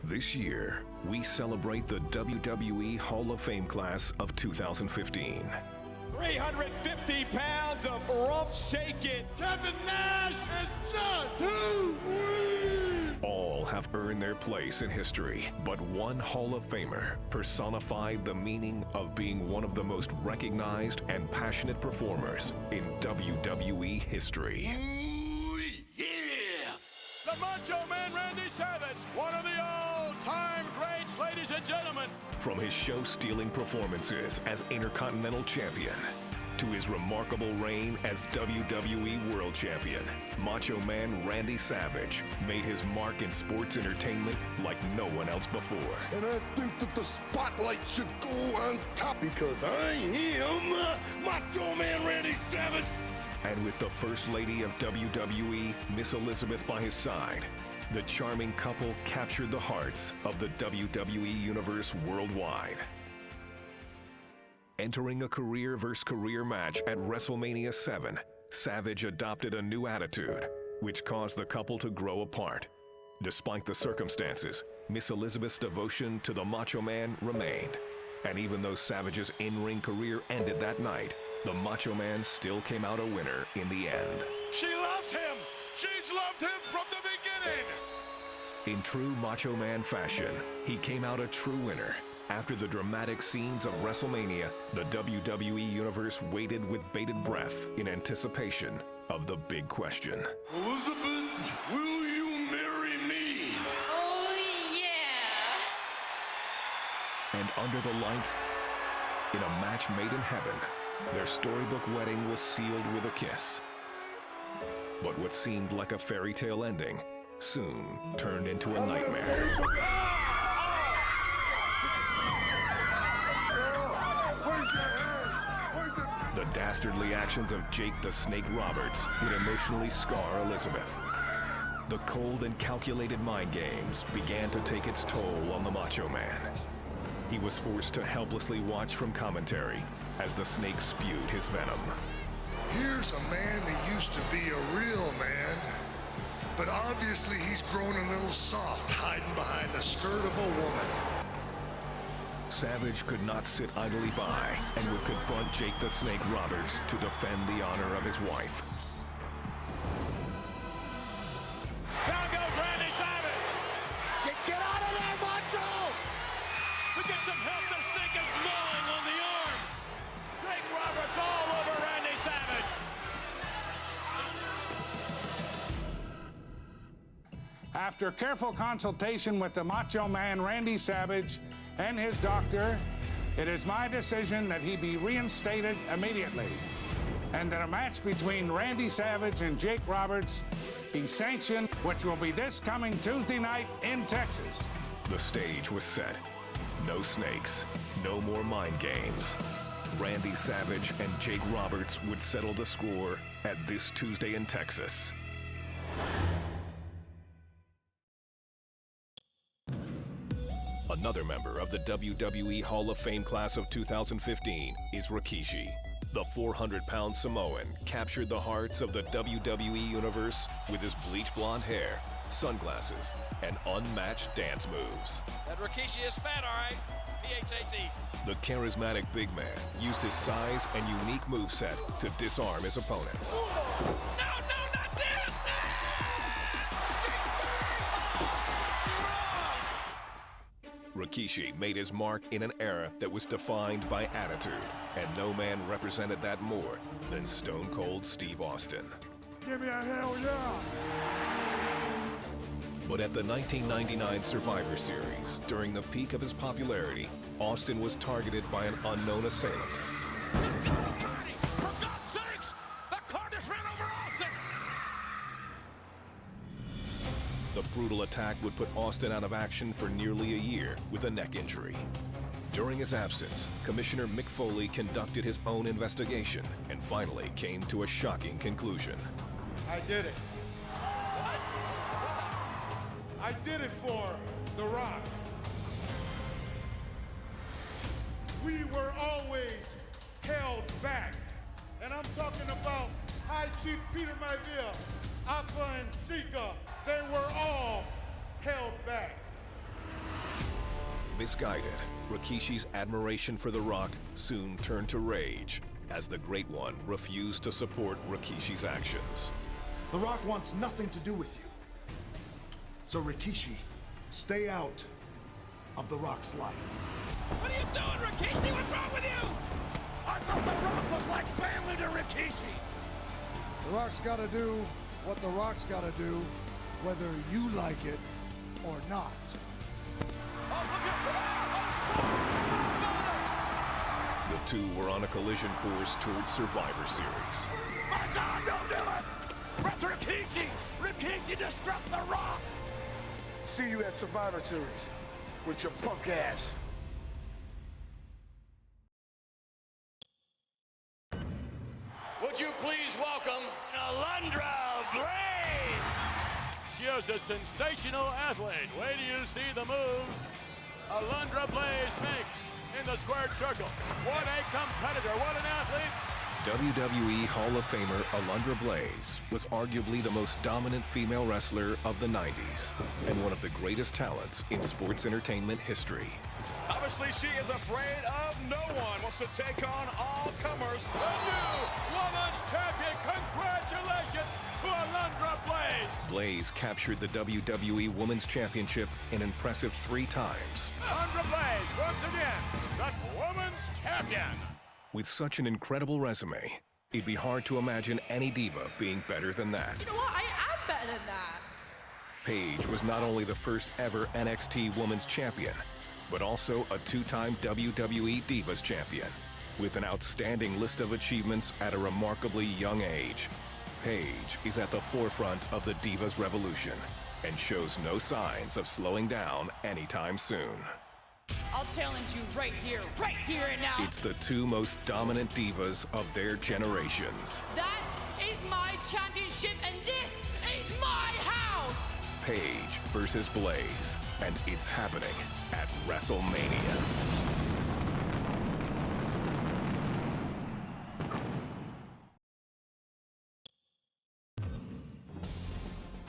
This year, we celebrate the WWE Hall of Fame class of 2015. 350 pounds of rump shaking. Kevin Nash is just too weak. All have earned their place in history, but one Hall of Famer personified the meaning of being one of the most recognized and passionate performers in WWE history. Ooh, yeah! The Macho Man Randy Savage, one of the all-time greats, ladies and gentlemen. From his show-stealing performances as Intercontinental Champion to his remarkable reign as WWE World Champion, Macho Man Randy Savage made his mark in sports entertainment like no one else before. And I think that the spotlight should go on top because I am Macho Man Randy Savage. And with the First Lady of WWE, Miss Elizabeth, by his side, the charming couple captured the hearts of the WWE Universe worldwide. Entering a career versus career match at WrestleMania 7, Savage adopted a new attitude, which caused the couple to grow apart. Despite the circumstances, Miss Elizabeth's devotion to the Macho Man remained. And even though Savage's in-ring career ended that night, the Macho Man still came out a winner in the end. She loves him. She's loved him from the beginning. In true Macho Man fashion, he came out a true winner. After the dramatic scenes of WrestleMania, the WWE Universe waited with bated breath in anticipation of the big question. Elizabeth, will you marry me? Oh, yeah! And under the lights, in a match made in heaven, their storybook wedding was sealed with a kiss. But what seemed like a fairy tale ending soon turned into a nightmare. The dastardly actions of Jake the Snake Roberts would emotionally scar Elizabeth. The cold and calculated mind games began to take its toll on the Macho Man. He was forced to helplessly watch from commentary as the snake spewed his venom. Here's a man that used to be a real man, but obviously he's grown a little soft hiding behind the skirt of a woman. Savage could not sit idly by and would confront Jake the Snake Roberts to defend the honor of his wife. Down goes Randy Savage. Get out of there, Macho! To get some help, the snake is gnawing on the arm. Jake Roberts all over Randy Savage. After careful consultation with the Macho Man Randy Savage and his doctor, it is my decision that he be reinstated immediately and that a match between Randy Savage and Jake Roberts be sanctioned, which will be this coming Tuesday night in Texas. The stage was set. No snakes, no more mind games. Randy Savage and Jake Roberts would settle the score at this Tuesday in Texas. Another member of the WWE Hall of Fame class of 2015 is Rikishi. The 400-pound Samoan captured the hearts of the WWE Universe with his bleach blonde hair, sunglasses, and unmatched dance moves. That Rikishi is fat, all right. P-H-A-T. The charismatic big man used his size and unique moveset to disarm his opponents. No, not this! Rikishi made his mark in an era that was defined by attitude, and no man represented that more than Stone Cold Steve Austin. Give me a hell yeah! But at the 1999 Survivor Series, during the peak of his popularity, Austin was targeted by an unknown assailant. For God's sakes! The car just ran over Austin! The brutal attack would put Austin out of action for nearly a year with a neck injury. During his absence, Commissioner Mick Foley conducted his own investigation and finally came to a shocking conclusion. I did it. What? I did it for The Rock. We were always held back. And I'm talking about High Chief Peter Maivia, Alpha and Sika. They were all held back. Misguided, Rikishi's admiration for The Rock soon turned to rage as the Great One refused to support Rikishi's actions. The Rock wants nothing to do with you. So Rikishi, stay out of The Rock's life. What are you doing, Rikishi? What's wrong with you? I thought The Rock was like family to Rikishi. The Rock's gotta do what The Rock's gotta do, whether you like it or not. The two were on a collision course towards Survivor Series. My God, don't do it! That's Rikishi! Rikishi disrupt The Rock! See you at Survivor Series with your punk ass. Would you please welcome Alundra Blaze? She's a sensational athlete. Wait till you see the moves Alundra Blaze makes in the squared circle. What a competitor, what an athlete. WWE Hall of Famer Alundra Blaze was arguably the most dominant female wrestler of the 90s and one of the greatest talents in sports entertainment history. Obviously, she is afraid of no one. Wants to take on all comers. The new women's champion. Congratulations to Alundra Blaze. Blaze captured the WWE Women's Championship an impressive 3 times. Alundra Blaze, once again, the women's champion. With such an incredible resume, it'd be hard to imagine any diva being better than that. You know what? I am better than that. Paige was not only the first ever NXT Women's Champion, but also a 2-time WWE Divas Champion. With an outstanding list of achievements at a remarkably young age, Paige is at the forefront of the Divas revolution and shows no signs of slowing down anytime soon. I'll challenge you right here and now. It's the 2 most dominant divas of their generations. That is my championship, and this is my house. Paige versus Blaze, and it's happening at WrestleMania.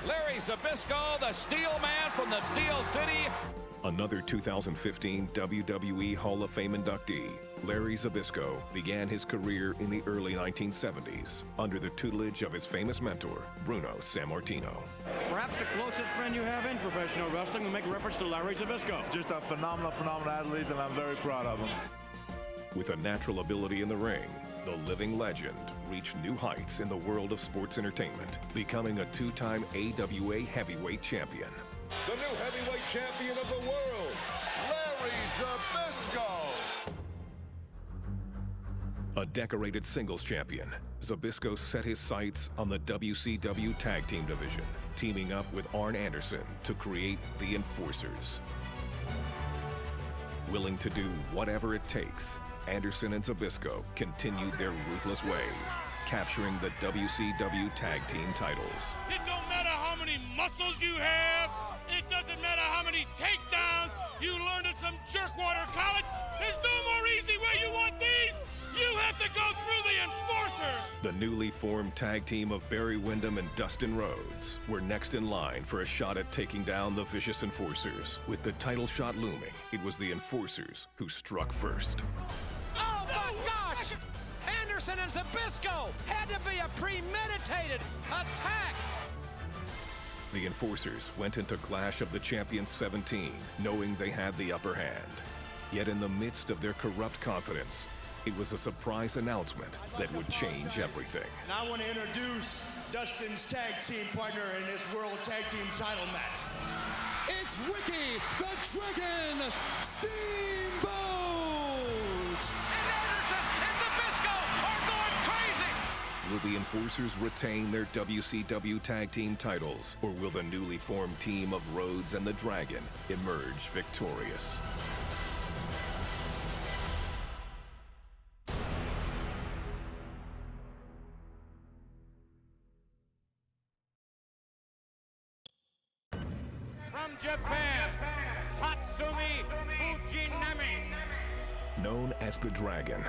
Larry Zbyszko, the Steel Man from the Steel City. Another 2015 WWE Hall of Fame inductee, Larry Zbyszko began his career in the early 1970s under the tutelage of his famous mentor, Bruno Sammartino. Perhaps the closest friend you have in professional wrestling will make reference to Larry Zbyszko. Just a phenomenal athlete, and I'm very proud of him. With a natural ability in the ring, the living legend reached new heights in the world of sports entertainment, becoming a 2-time AWA heavyweight champion. The new heavyweight champion of the world, Larry Zbyszko. A decorated singles champion, Zbyszko set his sights on the WCW Tag Team division, teaming up with Arn Anderson to create the Enforcers. Willing to do whatever it takes, Anderson and Zbyszko continued their ruthless ways, capturing the WCW Tag Team titles. It don't matter how many muscles you have. It doesn't matter how many takedowns you learned at some jerkwater college. There's no more easy way you want these. You have to go through the Enforcers. The newly formed tag team of Barry Windham and Dustin Rhodes were next in line for a shot at taking down the Vicious Enforcers. With the title shot looming, it was the Enforcers who struck first. Oh my gosh! Anderson and Zbyszko had to be a premeditated attack. The Enforcers went into Clash of the Champions 17, knowing they had the upper hand. Yet in the midst of their corrupt confidence, it was a surprise announcement that would change everything. And I want to introduce Dustin's tag team partner in this World Tag Team title match. It's Ricky the Dragon Steamboat! And Anderson and Zbyszko are going crazy. Will the Enforcers retain their WCW Tag Team titles, or will the newly formed team of Rhodes and the Dragon emerge victorious? From Japan, Tatsumi Fujinami. Known as the Dragon,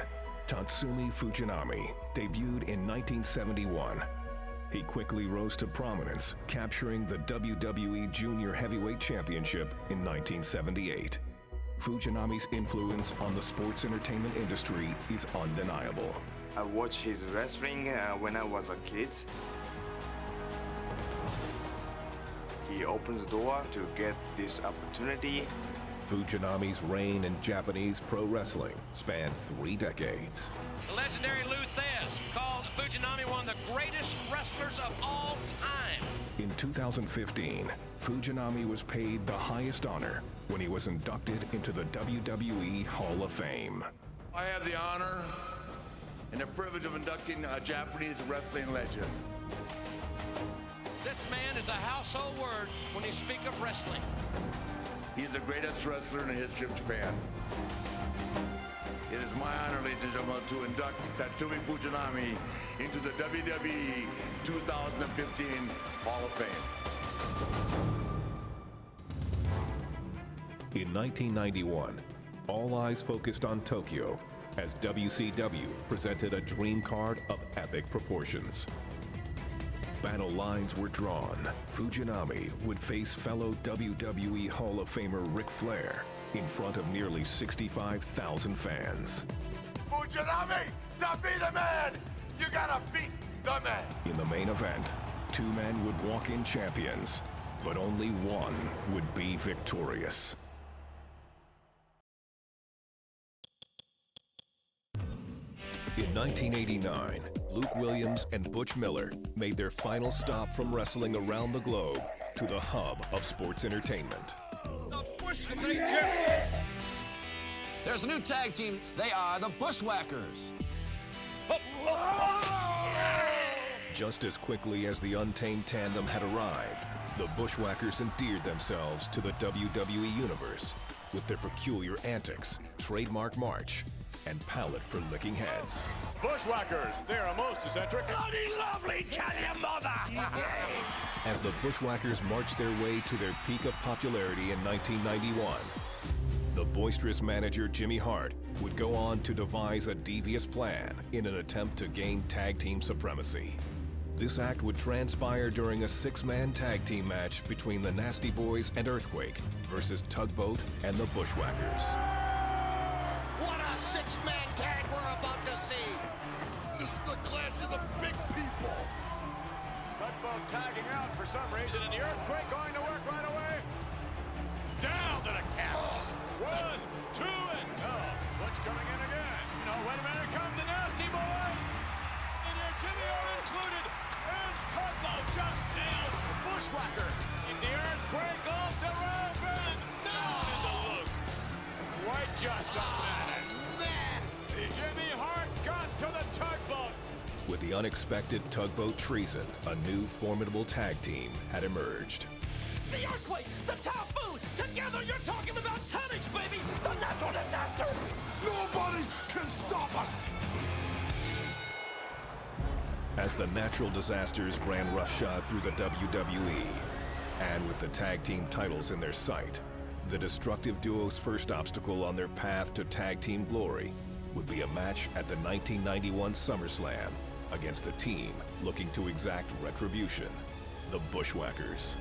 Tatsumi Fujinami debuted in 1971. He quickly rose to prominence, capturing the WWE Junior Heavyweight Championship in 1978. Fujinami's influence on the sports entertainment industry is undeniable. I watched his wrestling when I was a kid. He opened the door to get this opportunity. Fujinami's reign in Japanese pro wrestling spanned 3 decades. The legendary Lou Thesz called Fujinami one of the greatest wrestlers of all time. In 2015, Fujinami was paid the highest honor when he was inducted into the WWE Hall of Fame. I have the honor and the privilege of inducting a Japanese wrestling legend. This man is a household word when you speak of wrestling. He's the greatest wrestler in the history of Japan. It is my honor, ladies and gentlemen, to induct Tatsumi Fujinami into the WWE 2015 Hall of Fame. In 1991, all eyes focused on Tokyo as WCW presented a dream card of epic proportions. Battle lines were drawn. Fujinami would face fellow WWE Hall of Famer Ric Flair in front of nearly 65,000 fans. Fujinami, to be the man, you gotta beat the man. In the main event, 2 men would walk in champions, but only one would be victorious. In 1989, Luke Williams and Butch Miller made their final stop from wrestling around the globe to the hub of sports entertainment. The Bushwhackers. There's a new tag team. They are the Bushwhackers. Just as quickly as the Untamed Tandem had arrived, the Bushwhackers endeared themselves to the WWE Universe with their peculiar antics, trademark march, and palate for licking heads. Bushwhackers, they're a most eccentric. Bloody lovely, can you mother? As the Bushwhackers marched their way to their peak of popularity in 1991, the boisterous manager Jimmy Hart would go on to devise a devious plan in an attempt to gain tag team supremacy. This act would transpire during a 6-man tag team match between the Nasty Boys and Earthquake versus Tugboat and the Bushwhackers. What a 6-man tag we're about to see. This is the class of the big people. Tugboat tagging out for some reason, and the Earthquake going to work right away. Down to the count. 1, 2, and Butch coming in again. No, wait a minute, come the Nasty Boy. And there Jimmy are included. And Tugboat just nailed the Bushwhacker. And the Earthquake off to rope and down in the loop. Quite just on that. Man. Jimmy Hart got to the Tugboat. With the unexpected Tugboat treason, a new formidable tag team had emerged. The Earthquake, the Typhoon, together you're talking about tonnage, baby! The natural disaster! Nobody can stop us. As the natural disasters ran roughshod through the WWE, and with the tag team titles in their sight, the destructive duo's first obstacle on their path to tag team glory would be a match at the 1991 SummerSlam against a team looking to exact retribution, the Bushwhackers.